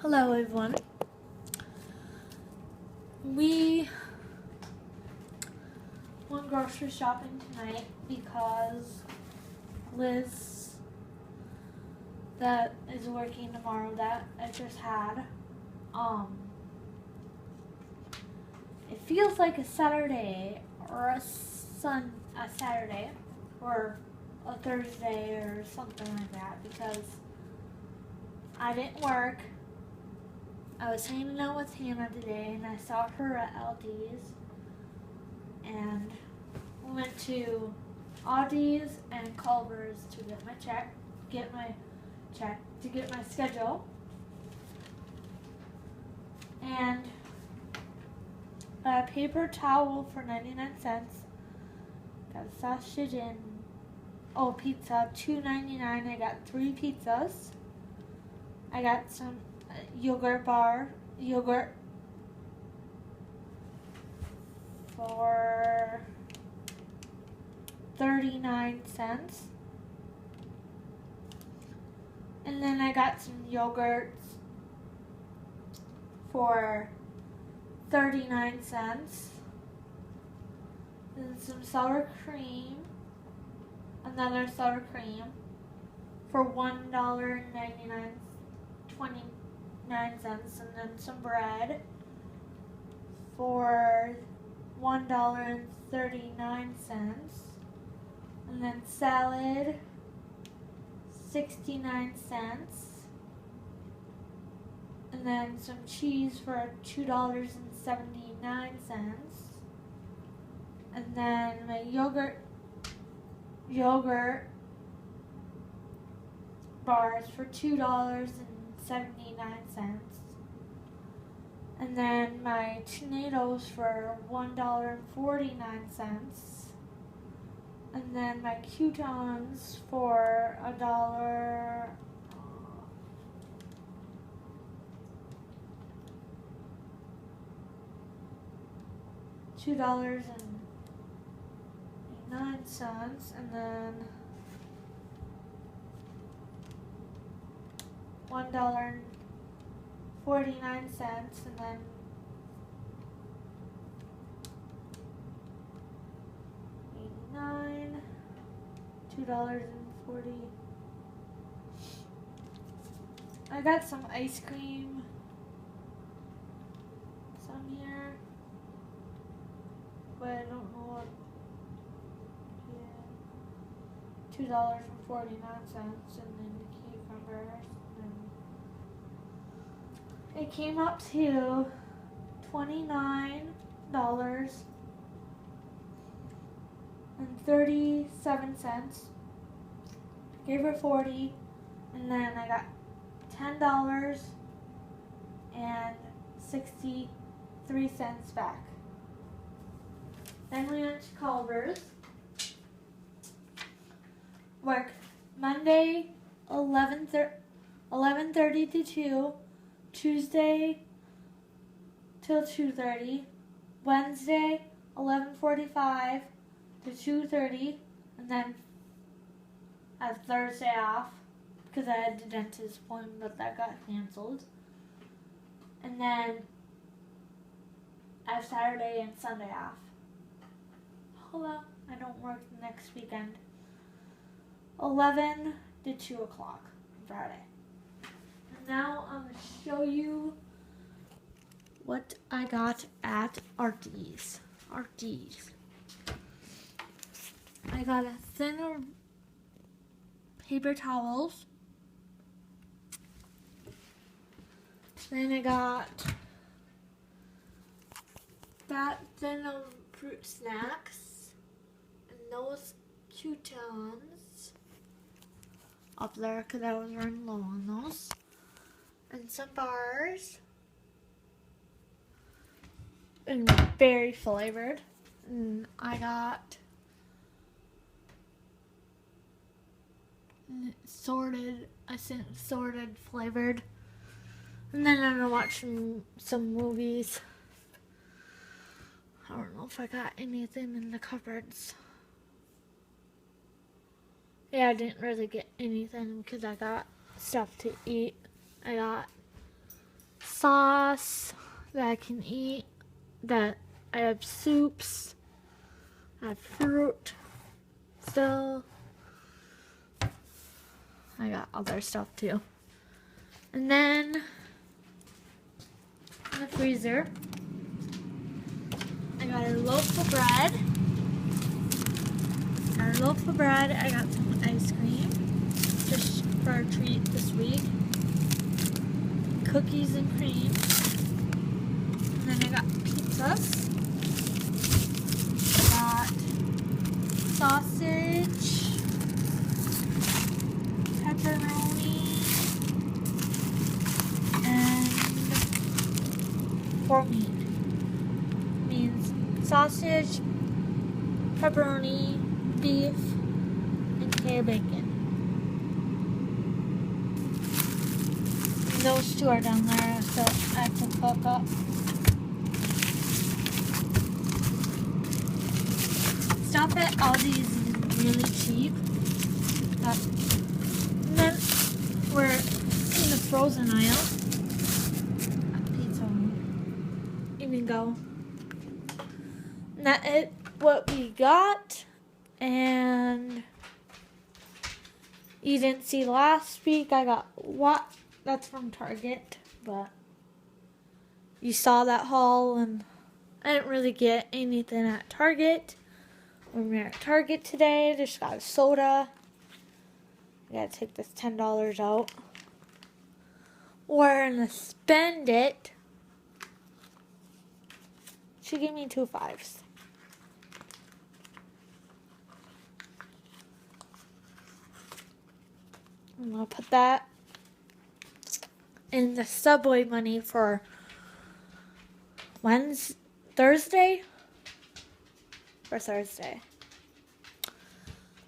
Hello everyone. We went grocery shopping tonight because Liz, that is working tomorrow, that I just had, it feels like a Saturday or a Saturday or a Thursday or something like that because I didn't work. I was hanging out with Hannah today and I saw her at Aldi's and we went to Aldi's and Culver's to get my schedule, and got a paper towel for 99 cents, got a sausage and pizza, $2.99. I got 3 pizzas. I got some yogurt for 39 cents. And then I got some yogurts for 39 cents. And some sour cream, another sour cream for $1.29, and then some bread for $1.39, and then salad 69 cents, and then some cheese for $2.79, and then my yogurt bars for $2.79, and then my tomatoes for $1.49, and then my croutons for $2.09, and then $1.49, and then $2.40. I got some ice cream, some here, but I don't know what. Yeah, $2.49, and then the cucumbers. And it came up to $29.37. Gave her 40, and then I got $10.63 back. Then we went to Culver's. Work Monday 11:30 to 2, Tuesday till 2:30, Wednesday 11:45 to 2:30, and then I have Thursday off because I had the dentist appointment, but that got canceled. And then I have Saturday and Sunday off. Hello, I don't work the next weekend. 11 to 2 o'clock Friday. And now I'm going to show you what I got at Aldi's. I got a thinner paper towels. Then I got that thinner fruit snacks and those croutons up there because I was running low on those, and some bars, and berry flavored. And I got sorted flavored. And then I'm gonna watch some movies. I don't know if I got anything in the cupboards. Yeah, I didn't really get anything because I got stuff to eat. I got sauce that I can eat. That I have soups. I have fruit still. I got other stuff too. And then in the freezer, I got a loaf of bread. I got some ice cream just for a treat this week. Cookies and cream. And then I got pizzas. I got sausage, pepperoni, and pork meat. Means sausage, pepperoni, beef, and K bacon. And those two are down there, so I have to cook up. Stuff at Aldi is really cheap. And then we're in the frozen aisle. Pizza won't even go. And that is what we got. And you didn't see last week. I got what? That's from Target, but you saw that haul, and I didn't really get anything at Target. When we were at Target today, just got a soda. I gotta take this $10 out. We're gonna spend it. She gave me 2 5s. I'm gonna put that in the Subway money for Thursday.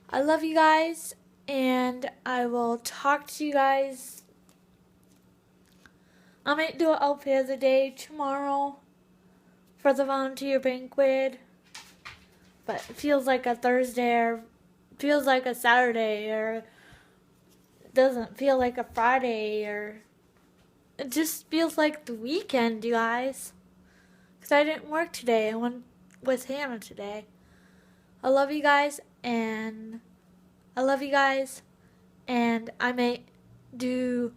I love you guys, and I will talk to you guys. I might do an outfit of the day tomorrow for the volunteer banquet, but it feels like a Thursday, or feels like a Saturday, or it doesn't feel like a Friday, or it just feels like the weekend, you guys, because I didn't work today. I went with Hannah today. I love you guys, and I may do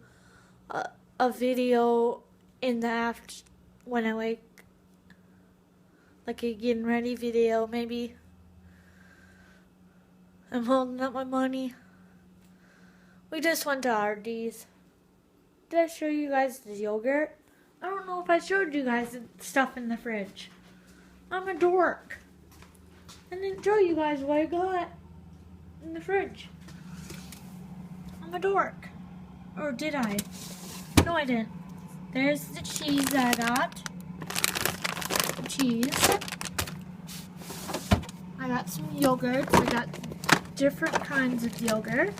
a video in the after when I wake, like a getting ready video. Maybe I'm holding up my money. We just went to Arby's. Did I show you guys the yogurt? I don't know if I showed you guys the stuff in the fridge. I'm a dork. I didn't show you guys what I got in the fridge. I'm a dork. Or did I? No, I didn't. There's the cheese that I got. Cheese. I got some yogurt. I got different kinds of yogurt.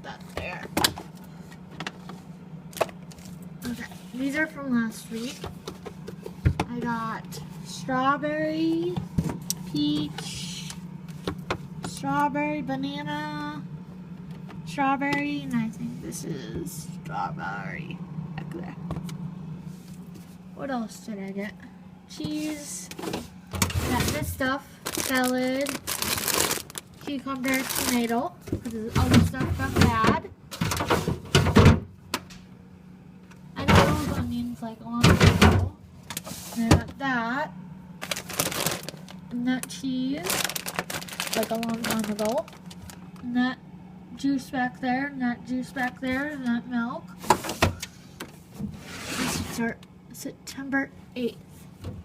That's there. Okay, these are from last week. I got strawberry, peach, strawberry, banana, strawberry, and I think this is strawberry. Back there. What else did I get? Cheese. Got this stuff. Salad, cucumber, tomato. Because all this stuff got bad. I know those onions like a long time ago. And I got that. And that cheese, like a long time ago. And that juice back there, and that juice back there, and that milk. I should start September 8th.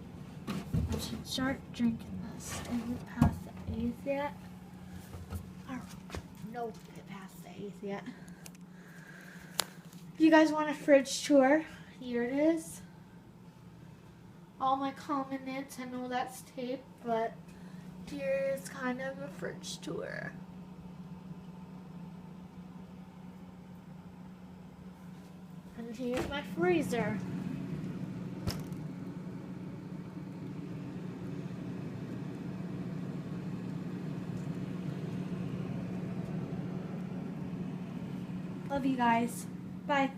I should start drinking this. Is it past the 8th yet? I don't know if it passed the 8th yet. If you guys want a fridge tour, here it is. All my comments, I know that's tape, but here is kind of a fridge tour. And here's my freezer. Love you guys. Bye.